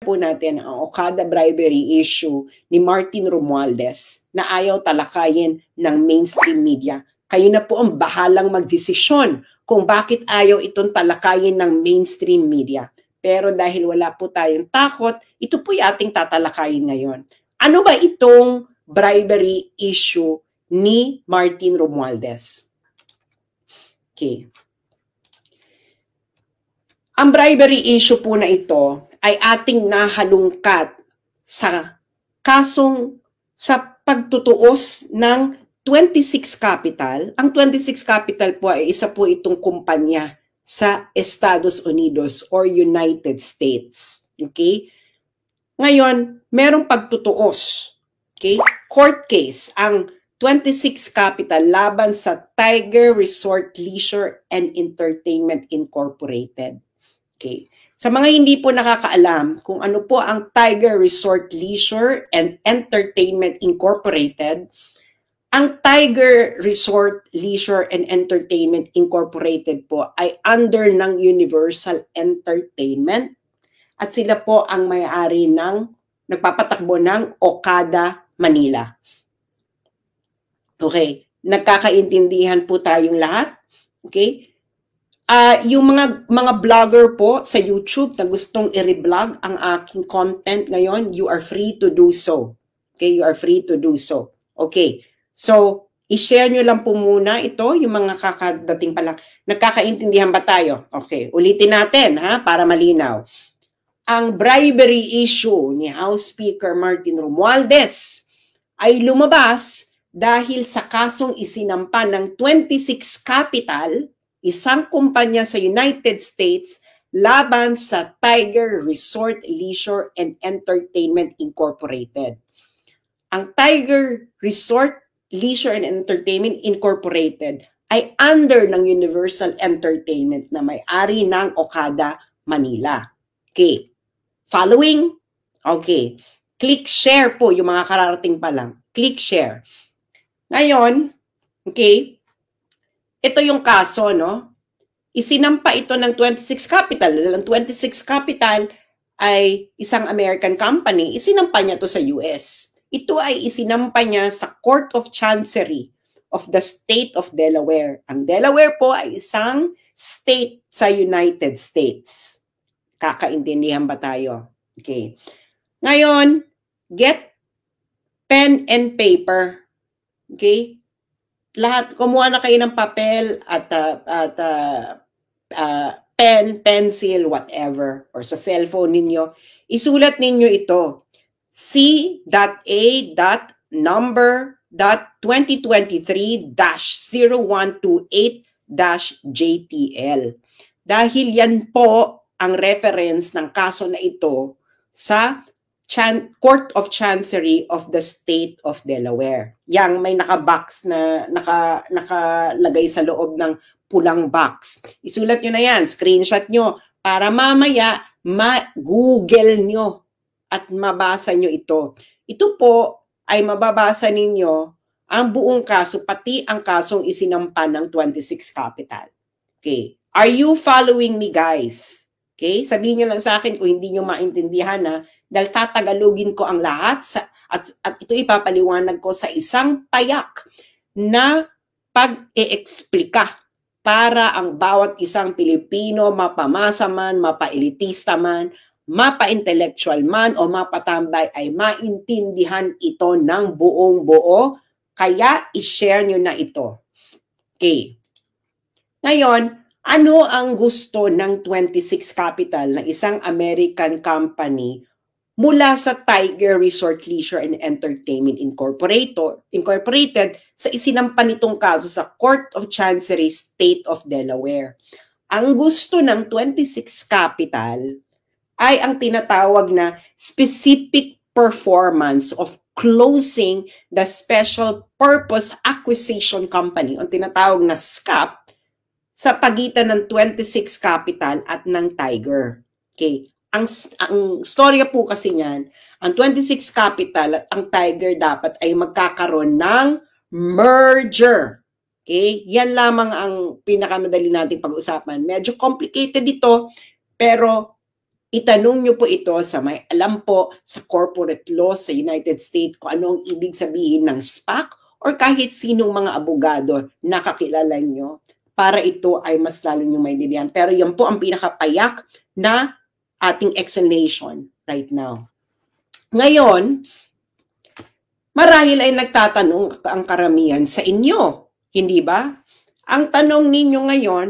po natin ang Okada bribery issue ni Martin Romualdez na ayaw talakayin ng mainstream media. Kayo na po ang bahalang magdesisyon kung bakit ayaw itong talakayin ng mainstream media. Pero dahil wala po tayong takot, ito po yung ating tatalakayin ngayon. Ano ba itong bribery issue ni Martin Romualdez? Okay. Ang bribery issue po na ito ay ating nahalungkat sa kasong sa pagtutuos ng 26 Capital. Ang 26 Capital po ay isa po itong kumpanya sa Estados Unidos or United States. Okay? Ngayon, merong pagtutuos. Okay? Court case ang 26 Capital laban sa Tiger Resort Leisure and Entertainment Incorporated. Okay. Sa mga hindi po nakakaalam kung ano po ang Tiger Resort Leisure and Entertainment Incorporated, ang Tiger Resort Leisure and Entertainment Incorporated po ay under ng Universal Entertainment at sila po ang may-ari ng nagpapatakbo ng Okada, Manila. Okay, nagkakaintindihan po tayong lahat. Okay? Yung mga vlogger po sa YouTube na gustong i-reblog ang aking content ngayon, you are free to do so. Okay, you are free to do so. Okay, so i-share nyo lang po muna ito, yung mga kakadating pa lang. Nagkakaintindihan ba tayo? Okay, ulitin natin ha, para malinaw. Ang bribery issue ni House Speaker Martin Romualdez ay lumabas dahil sa kasong isinampa ng 26 Capital, isang kumpanya sa United States laban sa Tiger Resort Leisure and Entertainment Incorporated. Ang Tiger Resort Leisure and Entertainment Incorporated ay under ng Universal Entertainment na may-ari ng Okada, Manila. Okay. Following? Okay. Click share po yung mga kararating pa lang. Click share. Ngayon, okay, ito yung kaso, no? Isinampa ito ng 26 Capital. Ang 26 Capital ay isang American company. Isinampa niya to sa US. Ito ay isinampa niya sa Court of Chancery of the State of Delaware. Ang Delaware po ay isang state sa United States. Kakaintindihan ba tayo? Okay. Ngayon, get pen and paper. Okay? Lahat, kumuha na kayo ng papel at pen, pencil, whatever, or sa cellphone ninyo. Isulat ninyo ito. C.A.2023-0128-JTL. Dahil yan po ang reference ng kaso na ito sa Court of Chancery of the State of Delaware. Yang may naka-box na nakalagay sa loob ng pulang box. Isulat nyo na yan, screenshot nyo, para mamaya ma-google nyo at mabasa nyo ito. Ito po ay mababasa ninyo ang buong kaso, pati ang kasong isinampa ng 26 Capital. Okay. Are you following me, guys? Okay? Sabihin nyo lang sa akin kung hindi nyo maintindihan na dahil tatagalogin ko ang lahat at ito ipapaliwanag ko sa isang payak na pag-e-eksplika para ang bawat isang Pilipino, mapamasa man, mapa-elitista man, mapa-intellectual man o mapatambay ay maintindihan ito ng buong-buo. Kaya i-share nyo na ito. Okay. Ngayon, ano ang gusto ng 26 Capital na isang American company mula sa Tiger Resort Leisure and Entertainment Incorporated sa isinampa nitong kaso sa Court of Chancery State of Delaware? Ang gusto ng 26 Capital ay ang tinatawag na specific performance of closing the Special Purpose Acquisition Company, o tinatawag na SCAP, sa pagitan ng 26 Capital at ng Tiger. Okay. Ang storya po kasi niyan, ang 26 Capital at ang Tiger dapat ay magkakaroon ng merger. Okay? Yan lamang ang pinakamadali nating pag-usapan. Medyo complicated ito, pero Itanong nyo po ito sa may alam po sa corporate law sa United States kung anong ibig sabihin ng SPAC or kahit sinong mga abogado na kakilala nyo para ito ay mas lalo nyo maintindihan. Pero yan po ang pinakapayak na ating explanation right now. Ngayon, marahil ay nagtatanong ang karamihan sa inyo, hindi ba? Ang tanong ninyo ngayon,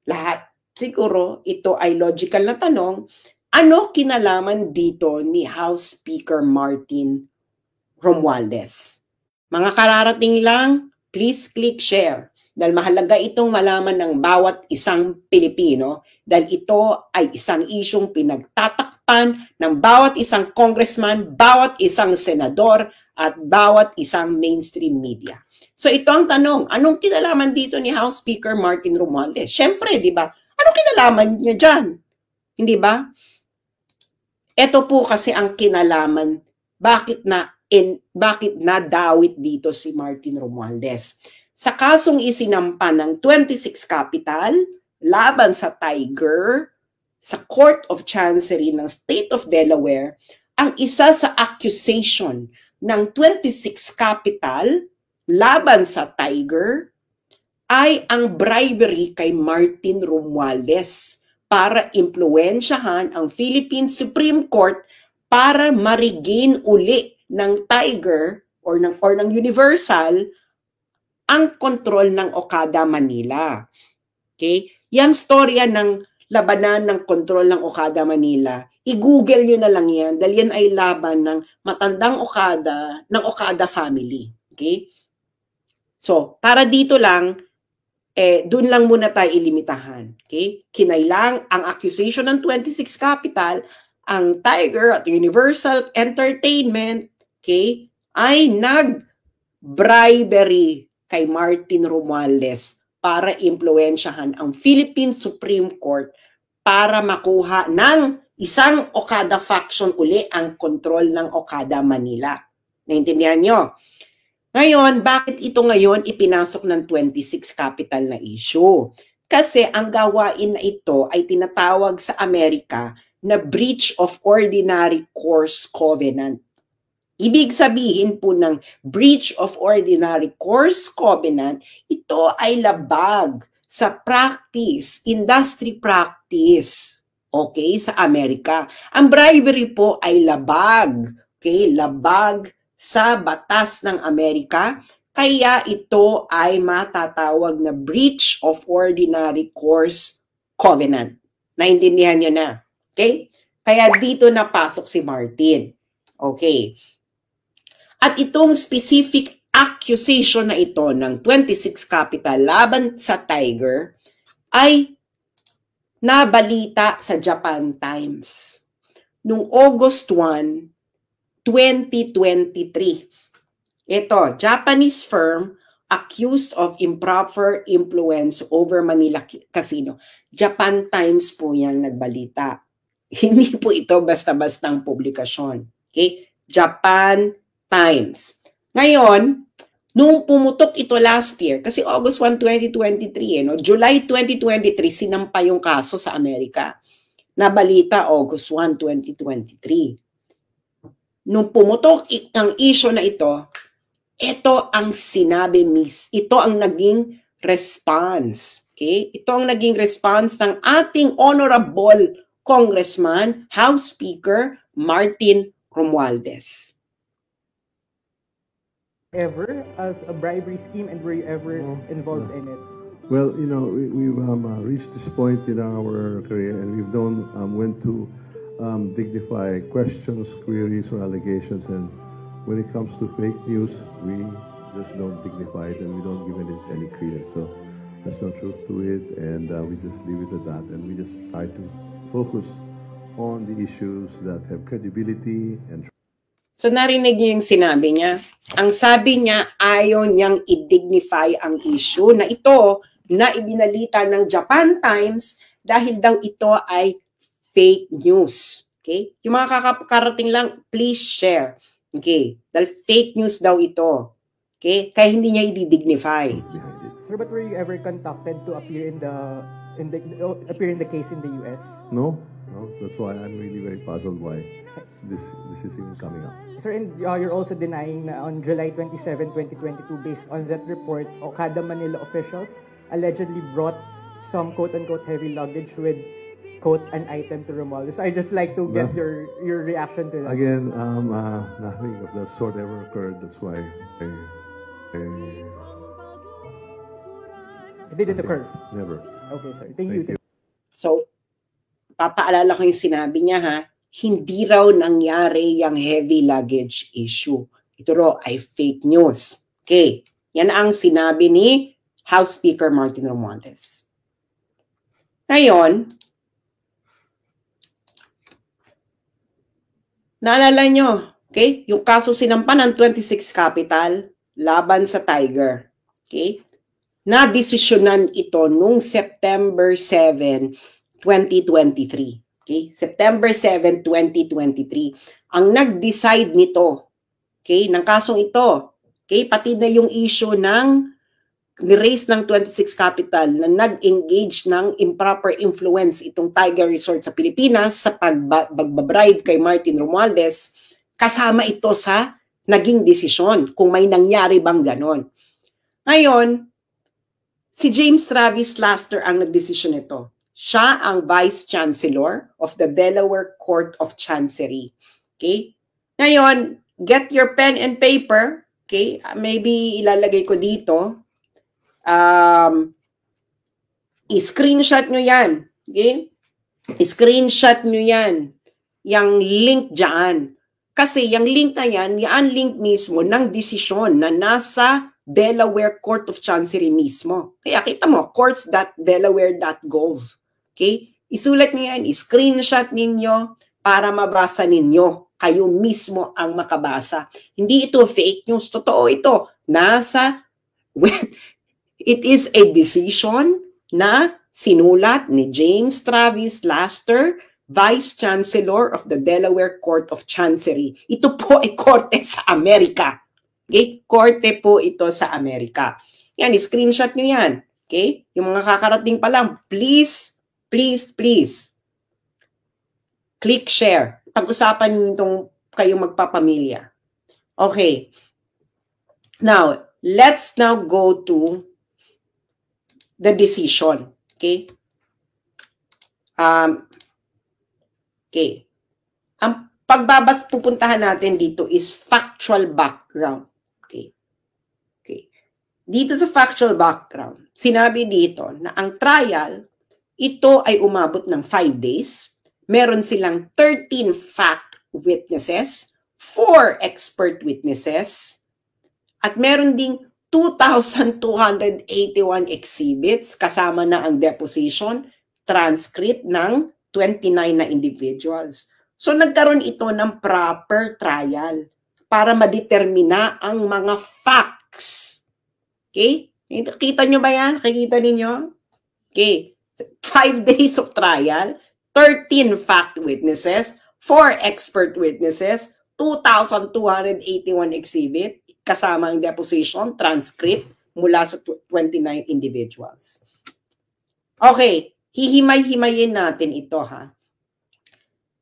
lahat siguro ito ay logical na tanong, ano kinalaman dito ni House Speaker Martin Romualdez? Mga kararating lang, please click share. Dahil mahalaga itong malaman ng bawat isang Pilipino dahil ito ay isang isyong pinagtatakpan ng bawat isang congressman, bawat isang senador, at bawat isang mainstream media. So ito ang tanong, anong kinalaman dito ni House Speaker Martin Romualdez? Siyempre, di ba? Anong kinalaman niya dyan? Hindi ba? Ito po kasi ang kinalaman, bakit nadawit dito si Martin Romualdez. Sa kasong isinampa ng 26 Capital laban sa Tiger sa Court of Chancery ng State of Delaware, ang isa sa accusation ng 26 Capital laban sa Tiger ay ang bribery kay Martin Romualdez para impluwensyahan ang Philippine Supreme Court para ma-regain uli ng Tiger or ng Universal ang kontrol ng Okada Manila. Okay? Yang storya ng labanan ng kontrol ng Okada Manila, i-google nyo na lang yan dahil yan ay laban ng matandang Okada, ng Okada family. Okay? So, para dito lang, doon lang muna tayo ilimitahan. Okay? Kinailang ang accusation ng 26 Capital, ang Tiger at Universal Entertainment, okay, ay nag-bribery kay Martin Romualdez para impluwensyahan ang Philippine Supreme Court para makuha ng isang Okada faction uli ang kontrol ng Okada Manila. Naintindihan nyo? Ngayon, bakit ito ngayon ipinasok ng 26 Capital na issue? Kasi ang gawain na ito ay tinatawag sa Amerika na breach of ordinary course covenant. Ibig sabihin po ng breach of ordinary course covenant, ito ay labag sa practice, industry practice, okay, sa Amerika. Ang bribery po ay labag, okay, labag sa batas ng Amerika, kaya ito ay matatawag na breach of ordinary course covenant. Naintindihan nyo na, okay? Kaya dito napasok si Martin. Okay. At itong specific accusation na ito ng 26 Capital laban sa Tiger ay nabalita sa Japan Times noong August 1, 2023. Ito, Japanese firm accused of improper influence over Manila Casino. Japan Times po yan nagbalita. Hindi po ito basta-bastang publikasyon. Okay? Japan Times. Ngayon, nung pumutok ito last year, kasi August 1, 2023, July 2023, sinampa yung kaso sa Amerika. Nabalita August 1, 2023. Nung pumutok ang issue na ito ang sinabi ito ang naging response. Okay? Ito ang naging response ng ating honorable Congressman, House Speaker Martin Romualdez. Ever as a bribery scheme, and were you ever involved in it? Well, we've reached this point in our career, and we've went to dignify questions, queries, or allegations. And when it comes to fake news, we just don't dignify it, and we don't give it any credence. So there's no truth to it, and we just leave it at that. And we just try to focus on the issues that have credibility and. So narinig niyo yung sinabi niya. Ang sabi niya, ayaw niyang i-dignify ang issue na ito na ibinalita ng Japan Times dahil daw ito ay fake news. Okay? Yung mga kakarating lang, please share. Okay? Dahil fake news daw ito. Okay? Kaya hindi niya i-dignify. Sir, but were you ever contacted to appear in the case in the US? No. No? That's why I'm really very puzzled why this is even coming up. Sir, and you're also denying na on July 27, 2022, based on that report, Okada Manila officials allegedly brought some quote-unquote heavy luggage with, quote, an item to Romualdez. So I just like to get your reaction to that. Again, nothing of that sort ever occurred. That's why It didn't occur. Never. Okay, sir. Thank you. So, papaalala ko yung sinabi niya ha, hindi raw nangyari yung heavy luggage issue. Ito raw ay fake news. Okay, yan ang sinabi ni House Speaker Martin Romualdez. Ngayon, naalala nyo, okay, yung kaso sinampa ng 26 Capital laban sa Tiger. Okay, na-desisyonan ito nung September 7, 2023. Okay? September 7, 2023. Ang nag-decide nito, okay, ng kasong ito, okay, pati na yung issue ng ni-raise ng 26 Capital na nag-engage ng improper influence itong Tiger Resort sa Pilipinas sa pagbabribe kay Martin Romualdez, kasama ito sa naging desisyon kung may nangyari bang ganon. Ngayon, si James Travis Laster ang nagdesisyon nito. Siya ang Vice Chancellor of the Delaware Court of Chancery. Okay? Ngayon, get your pen and paper. Okay? Maybe ilalagay ko dito. I-screenshot nyo yan. Okay? I-screenshot nyo yan. Yang link dyan. Kasi yung link na yan, yung link mismo ng desisyon na nasa Delaware Court of Chancery mismo. Kaya kita mo, courts.delaware.gov. Okay? Isulat niyo yan, i-screenshot ninyo para mabasa ninyo. Kayo mismo ang makabasa. Hindi ito fake news. Totoo ito. It is a decision na sinulat ni James Travis Laster, Vice Chancellor of the Delaware Court of Chancery. Ito po ay korte sa Amerika. Okay? Korte po ito sa Amerika. Yan, i-screenshot nyo yan. Okay? Yung mga kakarating pa lang, please, please, please, click share. Pag-usapan nyo itong kayong magpapamilya. Okay. Now, let's now go to the decision. Okay? Okay. Ang pupuntahan natin dito is factual background. Okay. Okay. Dito sa factual background, sinabi dito na ang trial, ito ay umabot ng 5 days. Meron silang 13 fact witnesses, 4 expert witnesses, at meron ding 2,281 exhibits, kasama na ang deposition, transcript ng 29 na individuals. So nagkaroon ito ng proper trial para madetermina ang mga facts. Okay? Kita nyo ba yan? Nakikita ninyo? Okay. 5 days of trial, 13 fact witnesses, 4 expert witnesses, 2,281 exhibit, kasama ang deposition, transcript, mula sa 29 individuals. Okay, hihimay-himayin natin ito ha.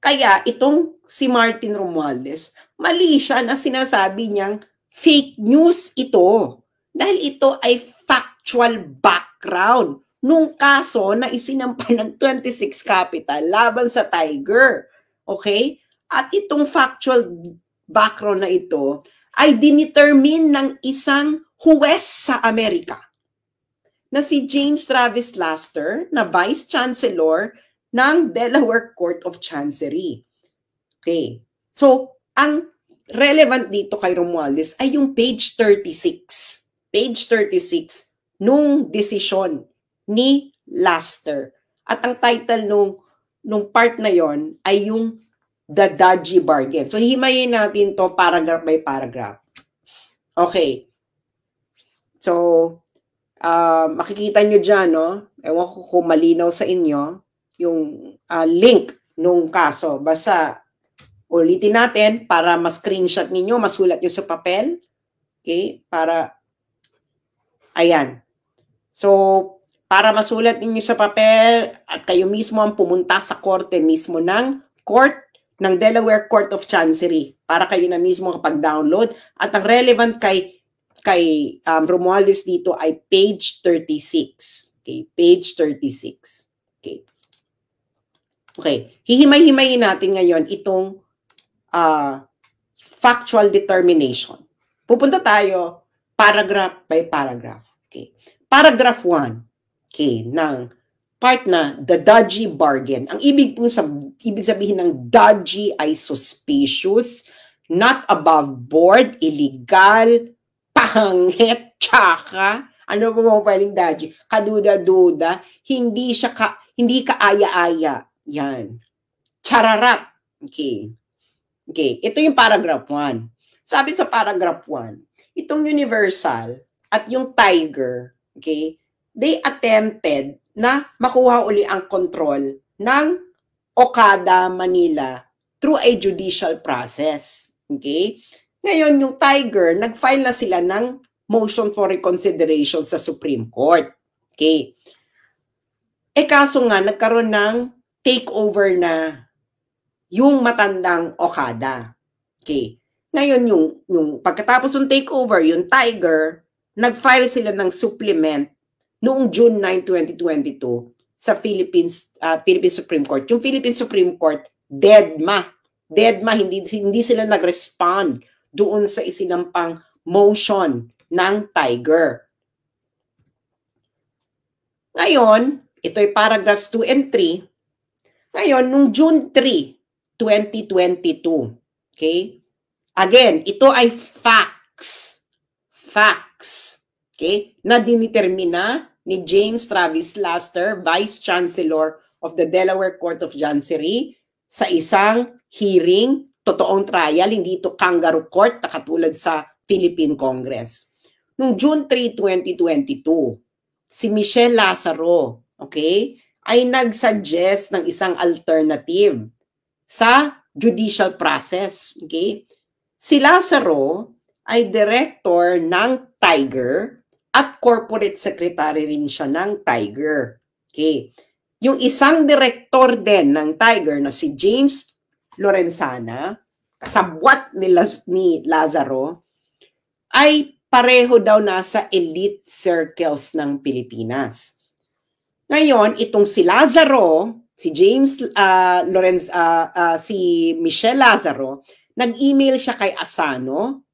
Kaya itong si Martin Romualdez, mali siya na sinasabi niyang fake news ito. Dahil ito ay factual background nung kaso na isinampa ng 26 Capital laban sa Tiger. Okay? At itong factual background na ito ay dinetermine ng isang huwes sa Amerika na si James Travis Laster na Vice Chancellor ng Delaware Court of Chancery. Okay. So, ang relevant dito kay Romualdez ay yung page 36. Page 36 nung desisyon ni Laster. At ang title nung part na yon ay yung The Dodgy Bargain. So, himayin natin to paragraph by paragraph. Okay. So, makikita nyo dyan, no? Ewan ko kung malinaw sa inyo yung link nung kaso. Basta, ulitin natin para ma-screenshot ninyo, masulat nyo sa papel. Okay? Para, ayan. So, para masulat ninyo sa papel at kayo mismo ang pumunta sa korte mismo ng Delaware Court of Chancery para kayo na mismo kapag-download. At ang relevant kay Romualdez dito ay page 36. Okay, page 36. Okay. Okay, hihimay-himayin natin ngayon itong factual determination. Pupunta tayo paragraph by paragraph. Okay. Paragraph 1. Okay, ng part na the dodgy bargain. Ang ibig sabihin ng dodgy ay suspicious, not above board, illegal, pangit, tsaka, ano ba mga pwedeng dodgy? Kaduda-duda, hindi kaaya-aya. Yan. Chararat. Okay. Okay, ito yung paragraph 1. Sabi sa paragraph 1, itong Universal at yung Tiger, okay, they attempted na makuha uli ang control ng Okada, Manila through a judicial process. Okay? Ngayon, yung Tiger, nag-file na sila ng motion for reconsideration sa Supreme Court. Okay? Kaso nga, nagkaroon ng takeover na yung matandang Okada. Okay. Ngayon, yung pagkatapos ng takeover, yung Tiger, nag-file sila ng supplement noong June 9, 2022 sa Philippine Supreme Court. Yung Philippine Supreme Court, deadma, hindi sila nag-respond doon sa isinampang motion ng Tiger. Ngayon, ito ay paragraphs 2 and 3. Ngayon, nung June 3, 2022, okay? Again, ito ay facts. Facts. Okay? Na dinitermina ni James Travis Laster, Vice Chancellor of the Delaware Court of Chancery, sa isang hearing, totoong trial, hindi ito kangaroo court na katulad sa Philippine Congress. Nung June 3, 2022, si Michelle Lazaro, okay, ay nag-suggest ng isang alternative sa judicial process. Okay? Si Lazaro ay director ng Tiger at corporate secretary rin siya ng Tiger. Okay? Yung isang director din ng Tiger na si James Lorenzana, kasabwat ni Lazaro, ay pareho daw nasa elite circles ng Pilipinas. Ngayon, itong si Lazaro, si si Michelle Lazaro, nag-email siya kay Asano,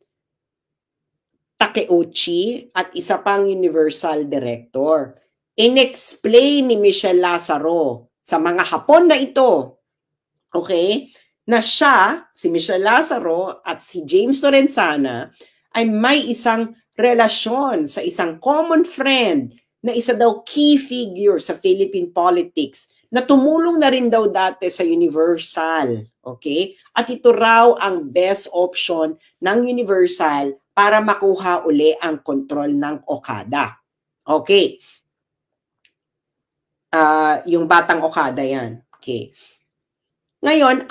Takeuchi, at isa pang Universal Director. In-explain ni Michelle Lazaro sa mga Hapon na ito, okay, na siya, si Michelle Lazaro at si James Lorenzana, ay may isang relasyon sa isang common friend na isa daw key figure sa Philippine politics na tumulong na rin daw dati sa Universal. Okay? At ito raw ang best option ng Universal para makuha uli ang kontrol ng Okada. Okay. Yung batang Okada yan. Okay. Ngayon,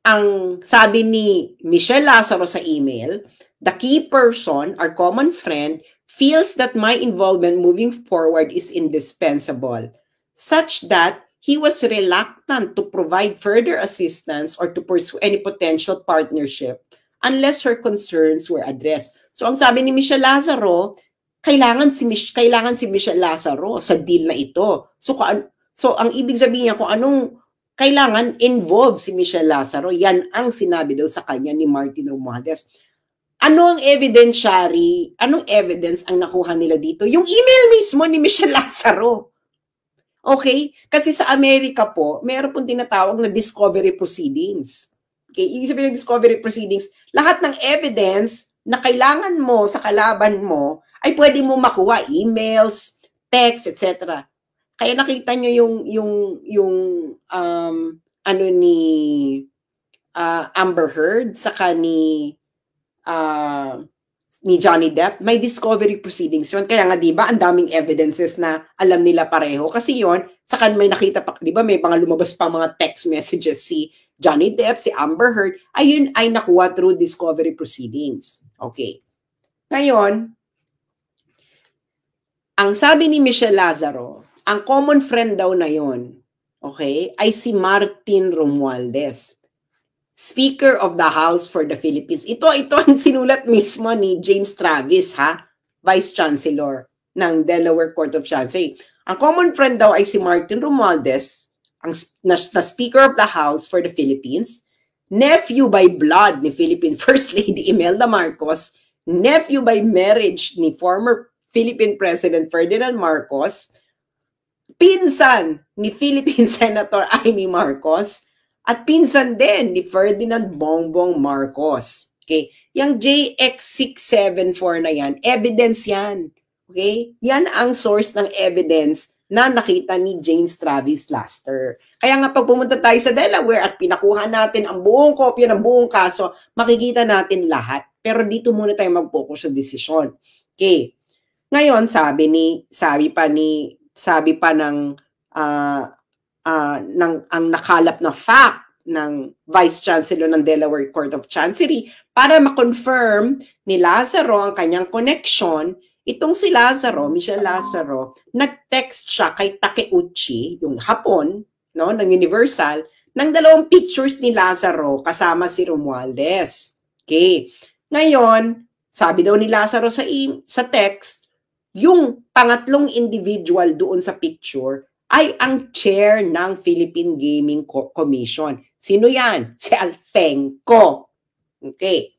ang sabi ni Michelle Lazaro sa email, the key person, our common friend, feels that my involvement moving forward is indispensable, such that he was reluctant to provide further assistance or to pursue any potential partnership unless her concerns were addressed. So ang sabi ni Michelle Lazaro, kailangan si Michelle Lazaro sa deal na ito. So ang ibig sabihin niya kung anong kailangan involve si Michelle Lazaro, yan ang sinabi daw sa kanya ni Martin Romualdez. Ano ang evidence ang nakuha nila dito? Yung email mismo ni Michelle Lazaro. Okay? Kasi sa Amerika po, meron pong tinatawag na discovery proceedings. Okay? Ibig sabihin ng discovery proceedings, lahat ng evidence na kailangan mo sa kalaban mo ay pwede mo makuha, emails, text, etc. Kaya nakita nyo yung ano ni Amber Heard saka ni Johnny Depp, may discovery proceedings yun. Kaya nga, di ba, ang daming evidences na alam nila pareho. Kasi yun, saka may nakita pa, di ba, may mga lumabas pa mga text messages si Johnny Depp, si Amber Heard, ayun ay nakuha through discovery proceedings. Okay. Ngayon, ang sabi ni Michelle Lazaro, ang common friend daw na yon, okay, ay si Martin Romualdez, Speaker of the House for the Philippines. Ito ang sinulat mismo ni James Travis, ha? Vice Chancellor ng Delaware Court of Chancery. Ang common friend daw ay si Martin Romualdez, na Speaker of the House for the Philippines, nephew by blood ni Philippine First Lady Imelda Marcos, nephew by marriage ni former Philippine President Ferdinand Marcos, pinsan ni Philippine Senator Amy Marcos, at pinsan din ni Ferdinand Bongbong Marcos. Okay? Yang JX674 na yan, evidence yan. Okay? Yan ang source ng evidence na nakita ni James Travis Laster. Kaya nga pag pumunta tayo sa Delaware at pinakuha natin ang buong kopya ng buong kaso, makikita natin lahat. Pero dito muna tayo mag-focus sa desisyon. Okay. Ngayon, sabi pa ng ang nakalap na fact ng Vice Chancellor ng Delaware Court of Chancery para ma-confirm ni Lazaro ang kanyang connection. Itong si Lazaro, Michelle Lazaro, nag-text siya kay Takeuchi, yung Hapon, no, ng Universal, ng 2 pictures ni Lazaro kasama si Romualdez. Okay. Ngayon, sabi daw ni Lazaro sa text, yung pangatlong individual doon sa picture ay ang chair ng Philippine Gaming Commission. Sino yan? Si Altenco. Okay.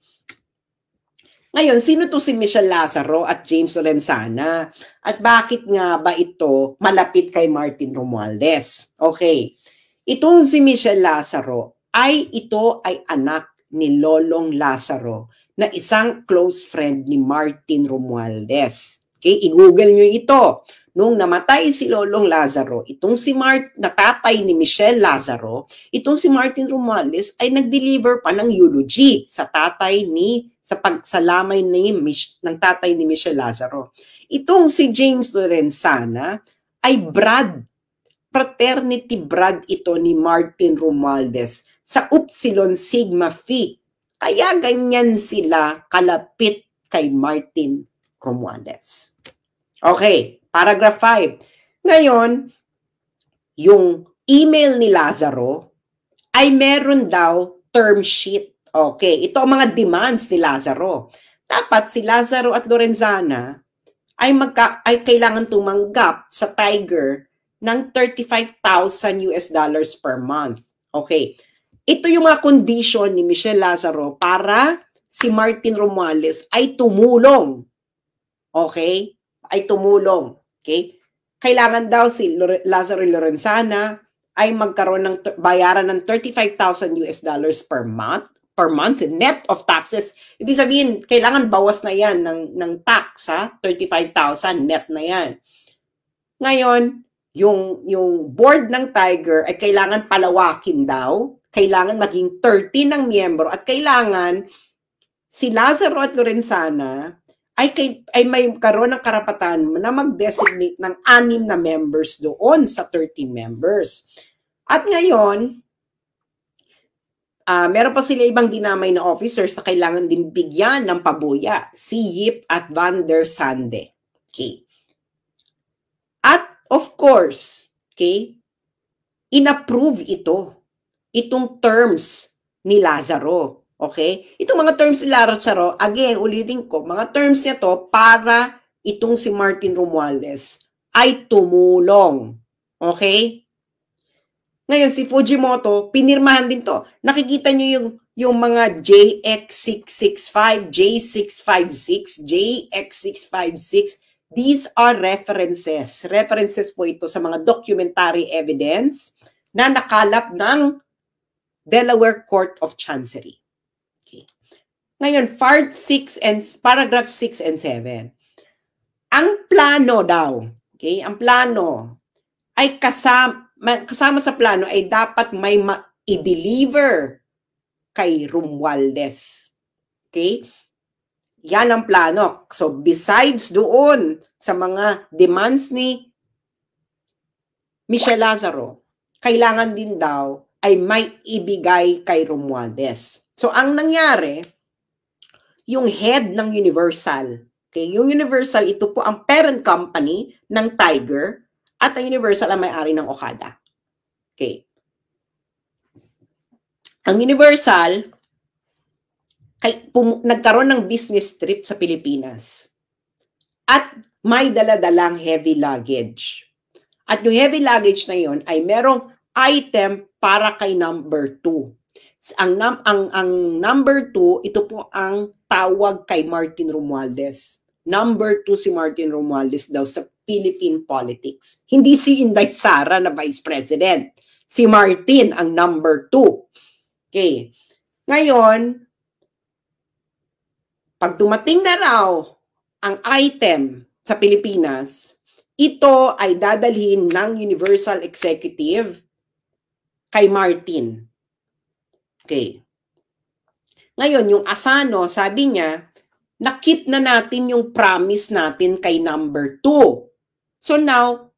Ngayon, sino to si Michelle Lazaro at James Lorenzana? At bakit nga ba ito malapit kay Martin Romualdez? Okay. Itong si Michelle Lazaro ito ay anak ni Lolong Lazaro na isang close friend ni Martin Romualdez. Okay, i-google nyo ito. Nung namatay si Lolong Lazaro, itong si na tatay ni Michelle Lazaro, itong si Martin Romualdez ay nag-deliver pa ng eulogy sa tatay sa pagsalamay ng tatay ni Michelle Lazaro. Itong si James Lorenzana ay fraternity brad ito ni Martin Romualdez sa Upsilon Sigma Phi. Kaya ganyan sila kalapit kay Martin Romualdez. Okay, paragraph 5. Ngayon, yung email ni Lazaro ay meron daw term sheet. Okay, ito ang mga demands ni Lazaro. Dapat si Lazaro at Lorenzana ay kailangan tumanggap sa Tiger ng $35,000 per month. Okay. Ito yung mga condition ni Michelle Lazaro para si Martin Romualdez ay tumulong. Okay? Ay tumulong. Okay? Kailangan daw si Lazaro Lorenzana ay magkaroon ng bayaran ng $35,000 per month net of taxes. Ibig sabihin, kailangan bawas na yan ng tax, ha? 35,000 net na yan. Ngayon, yung board ng Tiger ay kailangan palawakin daw, kailangan maging 30 ng miyembro, at kailangan si Lazaro at Lorenzana ay may karoon ng karapatan na mag-designate ng 6 na members doon sa 13 members. At ngayon, meron pa sila ibang dinamay na officers na kailangan din bigyan ng pabuya, si Yip at Van der Sande. Okay. At of course, okay, inapprove itong terms ni Lazaro. Okay? Itong mga terms ni Lazaro, again, ulitin ko, mga terms niya to para itong si Martin Romualdez ay tumulong. Okay? Ngayon, si Fujimoto, pinirmahan din to. Nakikita nyo yung mga JX665, J656, JX656. These are references. References po ito sa mga documentary evidence na nakalap ng Delaware Court of Chancery. Okay. Ngayon, paragraph 6 and 7. Ang plano daw, okay, ang plano ay kasama sa plano ay dapat may i-deliver kay Romualdez. Okay? Yan ang plano. So, besides doon sa mga demands ni Michelle Lazaro, kailangan din daw ay may ibigay kay Romualdez. So, ang nangyari, yung head ng Universal, Okay, yung Universal, ito po ang parent company ng Tiger at ang Universal ang may-ari ng Okada. Okay. Ang Universal, nagkaroon ng business trip sa Pilipinas at may dala-dalang heavy luggage. At yung heavy luggage na yon ay merong item para kay number 2. Ang number 2, ito po ang tawag kay Martin Romualdez. Number 2 si Martin Romualdez daw sa Philippine politics. Hindi si Inday Sara na Vice President. Si Martin ang number 2. Okay. Ngayon, pag dumating na raw ang item sa Pilipinas, ito ay dadalhin ng Universal Executive kay Martin. Okay. Ngayon, yung Asano, sabi niya, na-keep na natin yung promise natin kay number 2. So now,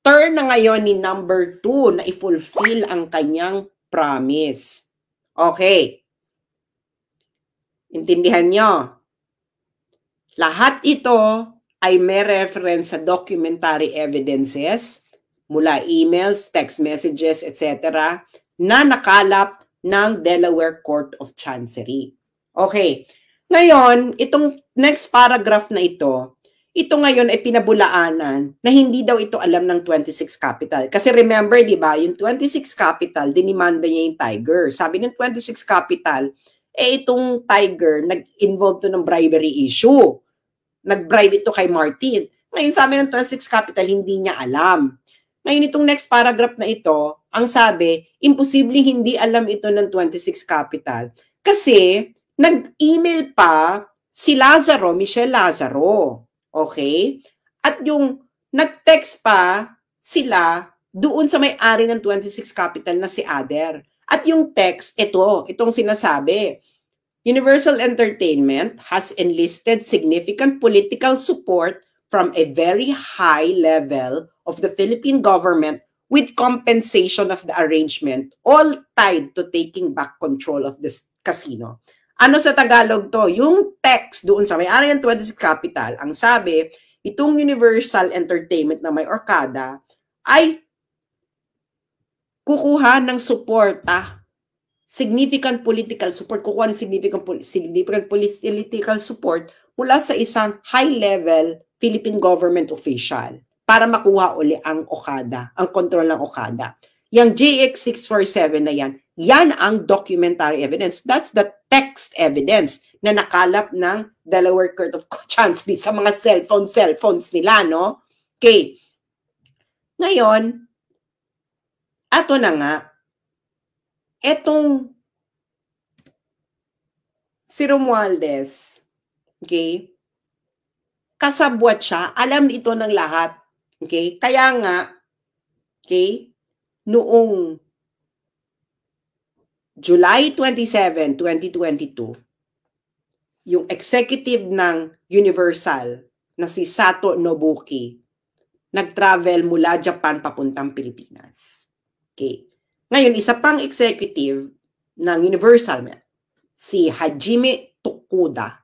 turn na ngayon ni number 2 na i-fulfill ang kanyang promise. Okay. Intindihan nyo? Lahat ito ay may reference sa documentary evidences mula emails, text messages, etc. na nakalap ng Delaware Court of Chancery. Okay. Ngayon, itong next paragraph na ito ngayon ay pinabulaanan na hindi daw ito alam ng 26 Capital. Kasi remember, di ba, yung 26 Capital, dinimanda niya yung Tiger. Sabi ng 26 Capital, itong Tiger, nag-involve to ng bribery issue. Nag-bribe ito kay Martin. Ngayon, sabi ng 26 Capital, hindi niya alam. Ngayon, itong next paragraph na ito, ang sabi, imposibleng hindi alam ito ng 26 Capital. Kasi, nag-email pa si Lazaro, Michelle Lazaro. Okay? At yung nag-text pa sila doon sa may-ari ng 26 Capital na si Ader. At yung text, itong sinasabi, Universal Entertainment has enlisted significant political support from a very high level of the Philippine government with compensation of the arrangement, all tied to taking back control of this casino. Ano sa Tagalog to? Yung text doon sa may-ari ng 26 Capital, ang sabi, itong Universal Entertainment na may Okada ay kukuha ng suporta, significant political support, kukuha ng significant political support mula sa isang high-level Philippine government official para makuha uli ang Okada, ang kontrol ng Okada. Yung JX647 na yan ang documentary evidence. That's the text evidence na nakalap ng Delaware Court of Chancery sa mga cellphones nila, no? Okay. Ngayon, ato na nga, etong si Romualdez, okay, kasabwat siya, alam ito ng lahat, okay? Kaya nga, okay, noong July 27, 2022, yung executive ng Universal na si Sato Nobuki, nag-travel mula Japan papuntang Pilipinas. Okay. Ngayon, isa pang executive ng Universal, si Hajime Tokuda,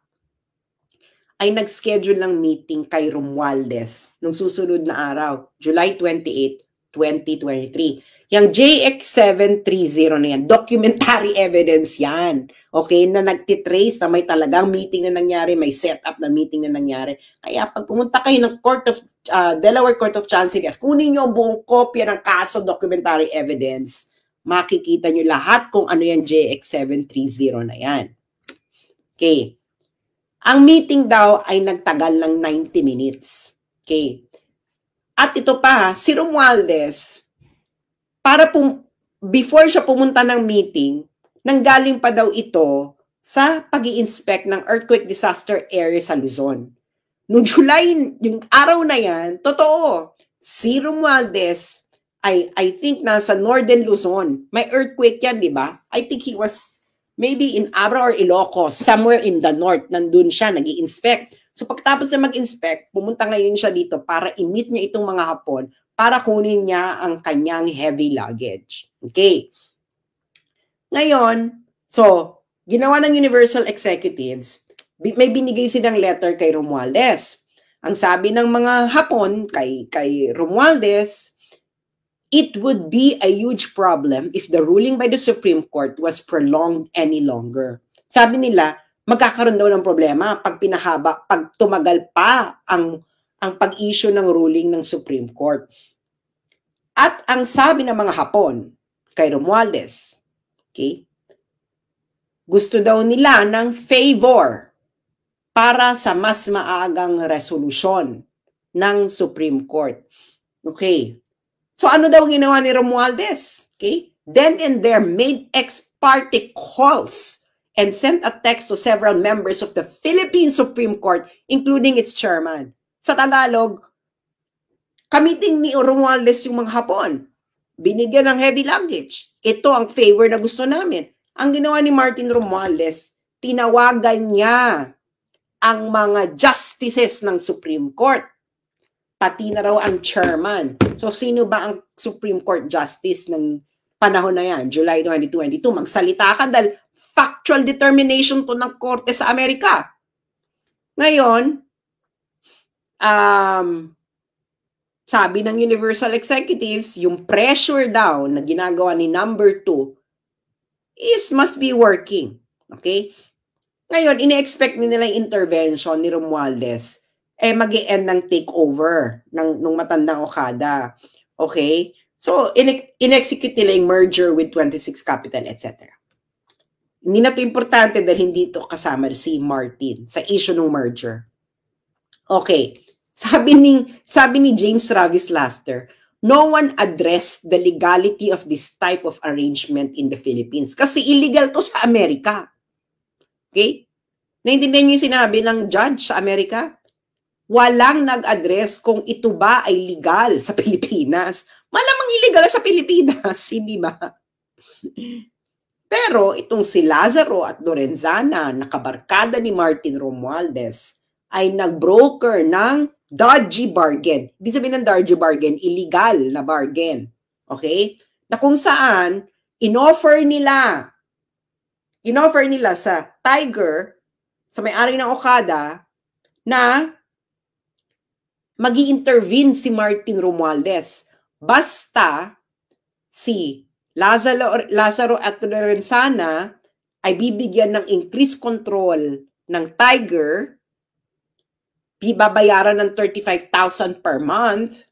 ay nag-schedule ng meeting kay Romualdez nung susunod na araw, July 28, 2023. Yung JX730 na yan, documentary evidence yan. Okay, na nagtitrace na may talagang meeting na nangyari, may setup na meeting na nangyari. Kaya pag pumunta kayo ng Delaware Court of Chancery at kunin nyo ang buong kopya ng kaso documentary evidence, makikita nyo lahat kung ano yung JX730 na yan. Okay. Ang meeting daw ay nagtagal ng 90 minutes. Okay. At ito pa, si Romualdez, before siya pumunta ng meeting, nanggaling pa daw ito sa pag-i-inspect ng earthquake disaster area sa Luzon. Noong July, yung araw na yan, totoo, si Romualdez ay, I think, nasa Northern Luzon. May earthquake yan, di ba? I think he was maybe in Abra or Ilocos, somewhere in the north, nandun siya, nag-i-inspect. So pagtapos na mag-inspect, pumunta ngayon siya dito para i-meet niya itong mga Hapon para kunin niya ang kanyang heavy luggage. Okay. Ngayon, so, ginawa ng Universal Executives, may binigay silang letter kay Romualdez. Ang sabi ng mga Hapon kay Romualdez, it would be a huge problem if the ruling by the Supreme Court was prolonged any longer. Sabi nila, magkakaroon daw ng problema pag pinahaba, pag tumagal pa ang pag-issue ng ruling ng Supreme Court. At ang sabi ng mga Hapon kay Romualdez, okay, gusto daw nila ng favor para sa mas maagang resolusyon ng Supreme Court. Okay. So ano daw ginawa ni Romualdez? Okay? Then and there made ex parte calls and sent a text to several members of the Philippine Supreme Court, including its chairman. Sa Tagalog, kamiting ni Romualdez yung mga Hapon. Binigyan ng heavy luggage. Ito ang favor na gusto namin. Ang ginawa ni Martin Romualdez, tinawagan niya ang mga justices ng Supreme Court. Pati na raw ang chairman. So, sino ba ang Supreme Court Justice ng panahon na yan? July 2022. Magsalita ka dahil factual determination to ng korte sa Amerika. Ngayon, sabi ng Universal Executives, yung pressure daw na ginagawa ni number 2 must be working. Okay? Ngayon, ine-expect nila yung intervention ni Romualdez mag-i-end ng takeover nung matandang Okada. Okay? So, in-execute nila yung merger with 26 Capital, etc. Hindi na ito importante dahil hindi ito kasama si Martin sa issue ng merger. Okay. Sabi ni James Travis Laster, no one addressed the legality of this type of arrangement in the Philippines. Kasi illegal to sa Amerika. Okay? Naintindihan niyo yung sinabi ng judge sa Amerika? Walang nag-address kung ito ba ay legal sa Pilipinas. Malamang illegal sa Pilipinas, hindi ba? Pero itong si Lazaro at Lorenzana, nakabarkada ni Martin Romualdez, ay nag-broker ng dodgy bargain. Ibig sabihin ng dodgy bargain, illegal na bargain. Okay? Na kung saan, in-offer nila sa Tiger, sa may-ari ng Okada, na magi-intervene si Martin Romualdez. Basta si Lazaro at Lorenzana ay bibigyan ng increased control ng Tiger, babayaran ng 35,000 per month,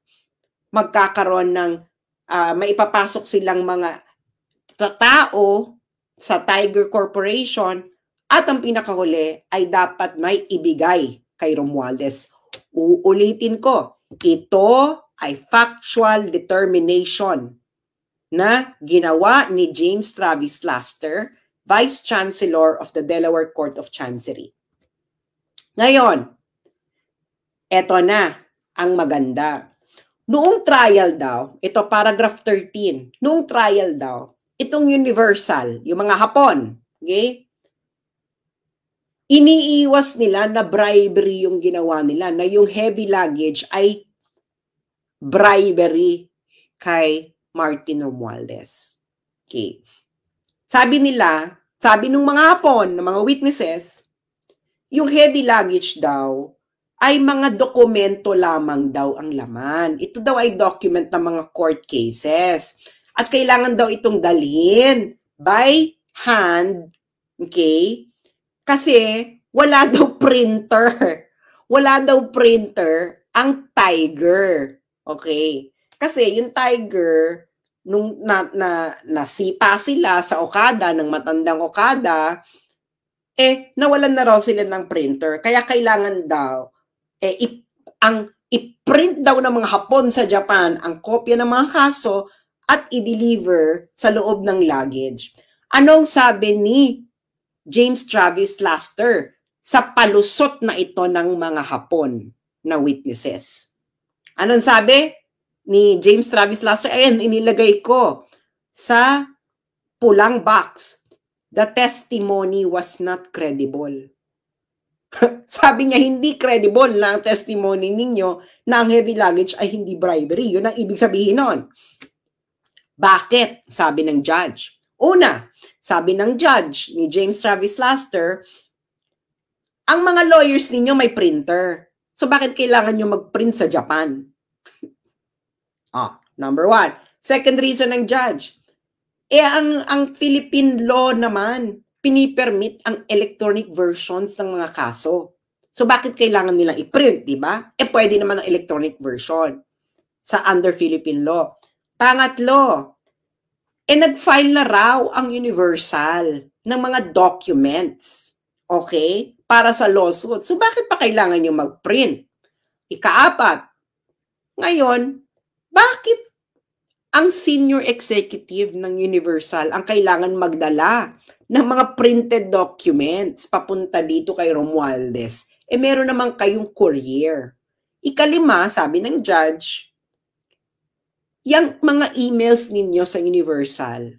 magkakaroon ng maipapasok silang mga tao sa Tiger Corporation at ang pinakahuli ay dapat may ibigay kay Romualdez. Uulitin ko, ito ay factual determination na ginawa ni James Travis Laster, Vice Chancellor of the Delaware Court of Chancery. Ngayon, eto na ang maganda. Noong trial daw, ito paragraph 13, noong trial daw, itong Universal, yung mga Hapon, okay? Iniiwas nila na bribery yung ginawa nila, na yung heavy luggage ay bribery kay Martin Romualdez. Okay. Sabi nung mga Hapon, ng mga witnesses, yung heavy luggage daw ay mga dokumento lamang daw ang laman. Ito daw ay document ng mga court cases. At kailangan daw itong dalhin by hand, okay? Kasi wala daw printer. Wala daw printer ang Tiger. Okay? Kasi yung Tiger, nung nasipa sila sa Okada, ng matandang Okada, nawalan na raw sila ng printer. Kaya kailangan daw, i-print daw ng mga Hapon sa Japan ang kopya ng mga kaso at i-deliver sa loob ng luggage. Anong sabi ni James Travis Laster sa palusot na ito ng mga Hapon na witnesses? Anong sabi ni James Travis Laster? Ayan, inilagay ko sa pulang box. The testimony was not credible. Sabi niya, hindi credible na ang testimony ninyo na ang heavy luggage ay hindi bribery. Yun ang ibig sabihin nun. Bakit? Sabi ng judge. Una, sabi ng judge ni James Travis Laster, Ang mga lawyers ninyo may printer. So bakit kailangan nyo mag-print sa Japan? Number one. Second reason ng judge. Ang Philippine law naman, pinipermit ang electronic versions ng mga kaso. So bakit kailangan nilang i-print, di ba? Pwede naman ang electronic version sa under Philippine law. Pangatlo, nag-file na raw ang Universal ng mga documents. Okay? Para sa lawsuit. So bakit pa kailangan nyo mag-print? Ikaapat, ngayon, bakit ang senior executive ng Universal ang kailangan magdala ng mga printed documents papunta dito kay Romualdez? Meron naman kayong courier. Ikalima, sabi ng judge, yung mga emails ninyo sa Universal,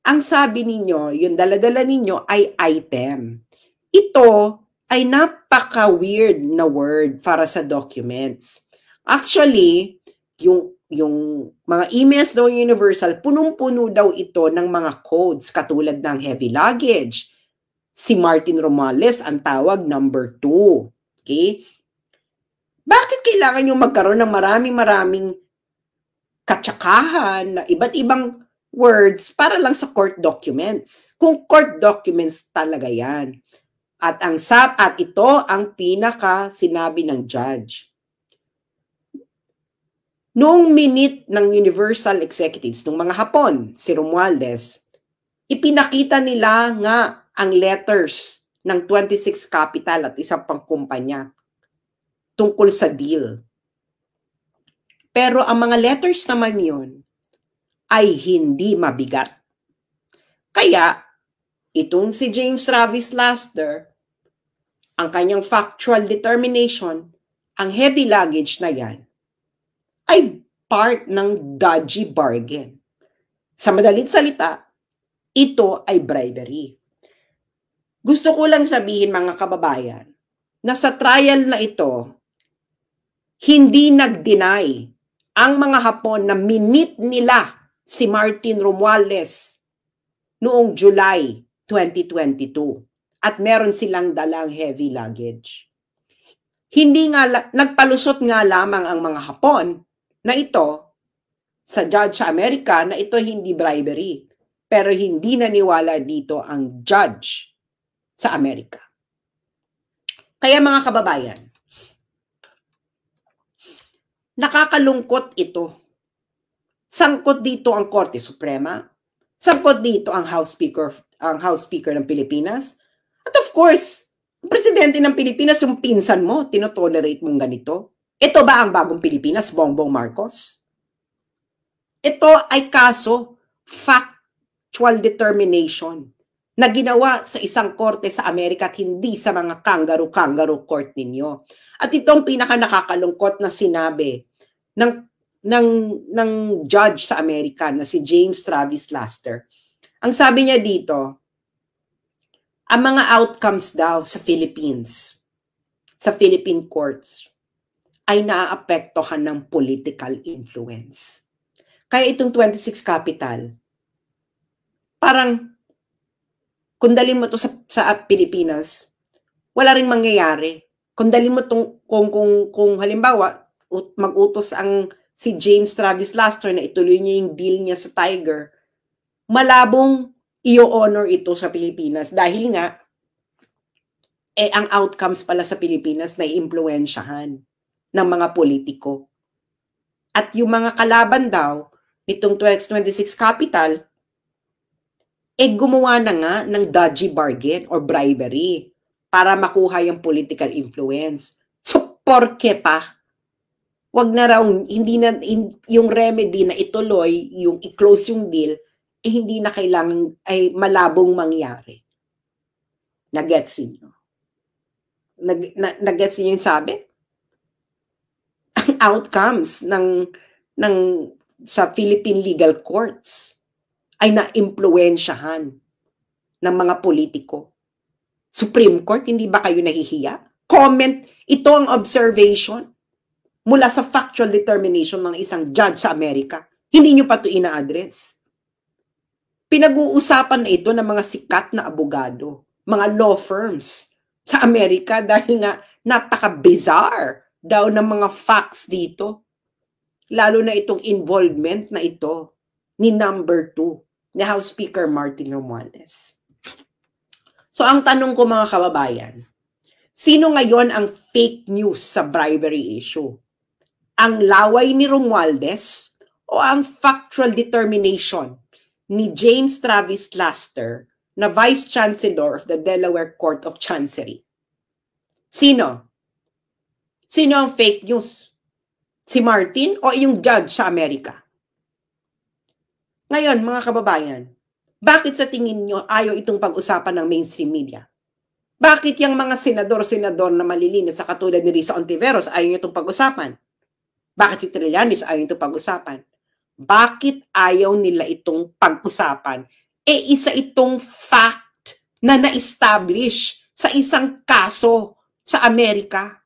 ang sabi ninyo, yung dala-dala ninyo ay item. Ito ay napaka-weird na word para sa documents. Actually, yung mga emails daw Universal, punong-puno daw ito ng mga codes katulad ng heavy luggage. Si Martin Romualdez ang tawag number 2. Okay? Bakit kailangan yung magkaroon ng maraming katsakahan na iba't ibang words para lang sa court documents? Kung court documents talaga yan. At ito ang pinaka sinabi ng judge. Noong minute ng Universal Executives, nung mga Hapon, si Romualdez, ipinakita nila nga ang letters ng 26 Capital at isang pang kumpanya tungkol sa deal. Pero ang mga letters naman yun ay hindi mabigat. Kaya, itong si James Travis Laster, ang kanyang factual determination, ang heavy luggage na yan, ay part ng dodgy bargain. Sa madaling salita, ito ay bribery. Gusto ko lang sabihin mga kababayan, na sa trial na ito, hindi nag-deny ang mga Hapon na minit nila si Martin Romualdez noong July 2022 at meron silang dalang heavy luggage. Hindi nga, nagpalusot nga lamang ang mga Hapon na ito sa judge sa Amerika na ito hindi bribery. Pero hindi naniwala dito ang judge sa Amerika. Kaya mga kababayan, nakakalungkot ito. Sangkot dito ang Korte Suprema, sangkot dito ang House Speaker ng Pilipinas, at of course, ang presidente ng Pilipinas, yung pinsan mo, tinotolerate mong ganito. Ito ba ang bagong Pilipinas, Bongbong Marcos? Ito ay kaso, factual determination, na ginawa sa isang korte sa Amerika at hindi sa mga kangaroo court ninyo. At itong pinaka nakakalungkot na sinabi ng judge sa Amerika na si James Travis Laster. Ang sabi niya dito, ang mga outcomes daw sa Philippines, sa Philippine courts, ay naaapektuhan ng political influence. Kaya itong 26 Capital, parang kung dalhin mo to sa Pilipinas, wala ring mangyayari. Kung dalhin mo kung halimbawa mag-utos si James Travis Laster na ituloy niya yung deal niya sa Tiger, malabong i-honor ito sa Pilipinas dahil nga ang outcomes pala sa Pilipinas na i-impluwensyahan ng mga politiko. At yung mga kalaban daw nitong 26 Capital gumawa na nga ng dodgy bargain or bribery para makuha yung political influence. So, porke pa? Wag na raw, yung remedy na ituloy, yung i-close yung deal, hindi na kailangan, ay malabong mangyari. Nag-gets niyo? Nag-gets niyo yung sabi? Ang outcomes sa Philippine legal courts ay na-impluwensyahan ng mga politiko. Supreme Court, hindi ba kayo nahihiya? Comment, ito ang observation mula sa factual determination ng isang judge sa Amerika. Hindi nyo pa ito ina-address. Pinag-uusapan na ito ng mga sikat na abogado, mga law firms sa Amerika dahil nga napaka-bizarre daw ng mga facts dito. Lalo na itong involvement na ito ni number 2, ni House Speaker Martin Romualdez. So ang tanong ko mga kababayan, sino ngayon ang fake news sa bribery issue? Ang laway ni Romualdez o ang factual determination ni James Travis Laster na Vice Chancellor of the Delaware Court of Chancery? Sino? Sino ang fake news? Si Martin o yung judge sa Amerika? Ngayon, mga kababayan, bakit sa tingin nyo ayaw itong pag-usapan ng mainstream media? Bakit yung mga senador-senador na malilinis sa katulad ni Risa Ontiveros ayaw nyo itong pag-usapan? Bakit si Trillanes ayaw itong pag-usapan? Bakit ayaw nila itong pag-usapan? Isa itong fact na na-establish sa isang kaso sa Amerika.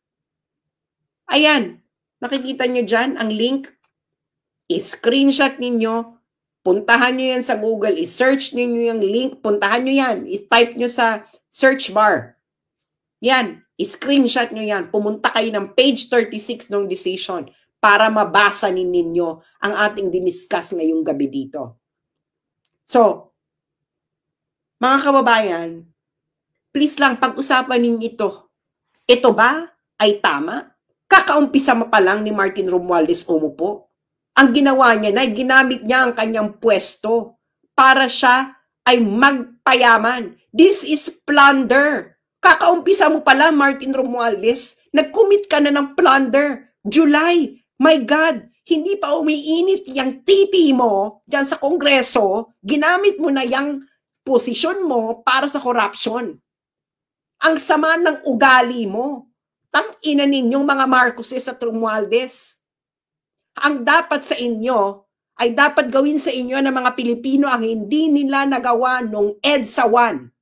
Ayan, nakikita nyo dyan ang link. I-screenshot ninyo, puntahan nyo yan sa Google, i-search ninyo yung link, puntahan nyo yan, i-type nyo sa search bar. Yan, i-screenshot nyo yan, pumunta kayo ng page 36 ng decision para mabasa ninyo ang ating diniscuss ngayong gabi dito. So, mga kababayan, please lang pag-usapan ninyo ito. Ito ba ay tama? Kakaumpisa mo pa lang ni Martin Romualdez umupo. Ang ginawa niya na ginamit niya ang kanyang pwesto para siya ay magpayaman. This is plunder. Kakaumpisa mo pa lang, Martin Romualdez. Nag-commit ka na ng plunder. July. My God, hindi pa umiinit yung titi mo dyan sa Kongreso. Ginamit mo na yung posisyon mo para sa corruption. Ang sama ng ugali mo. Tang-ina ninyong mga Marcoses at Romualdez. Ang dapat sa inyo ay dapat gawin sa inyo ng mga Pilipino ang hindi nila nagawa nung EDSA 1.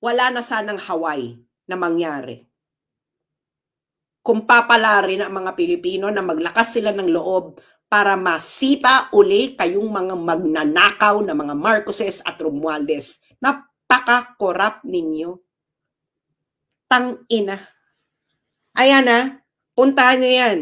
Wala na sanang Hawaii na mangyari. Kung papalarin ang mga Pilipino na maglakas sila ng loob para masipa uli kayong mga magnanakaw na mga Marcoses at Romualdez. Napaka-corrupt ninyo. Tang-ina. Ayan na, puntahan nyo yan.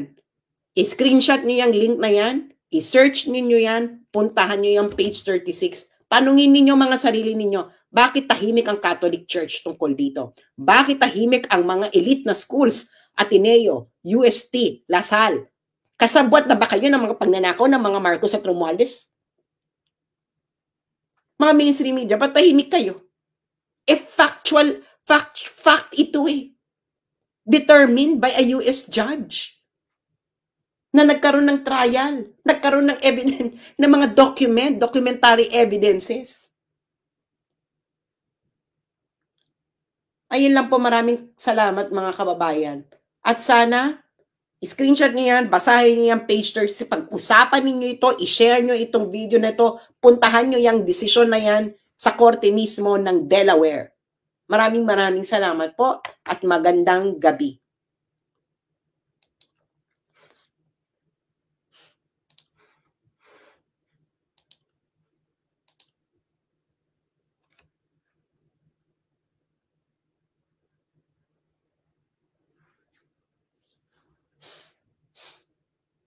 I-screenshot nyo yung link na yan, i-search ninyo yan, puntahan nyo yung page 36. Tanungin ninyo mga sarili ninyo, bakit tahimik ang Catholic Church tungkol dito? Bakit tahimik ang mga elite na schools, Ateneo, UST, Lasal? Kasabwat na ba kayo ng mga pagnanakaw ng mga Marcos at Romualdez? Mga mainstream media, ba't tahimik kayo? Fact ito eh. Determined by a US judge na nagkaroon ng trial, nagkaroon ng evidence, ng mga documentary evidences. Ayun lang po, maraming salamat mga kababayan. At sana, screenshot niyo yan, basahin niyo yan, page 30, pag-usapan niyo ito, i-share niyo itong video na ito, puntahan niyo yung desisyon na yan sa korte mismo ng Delaware. Maraming salamat po at magandang gabi.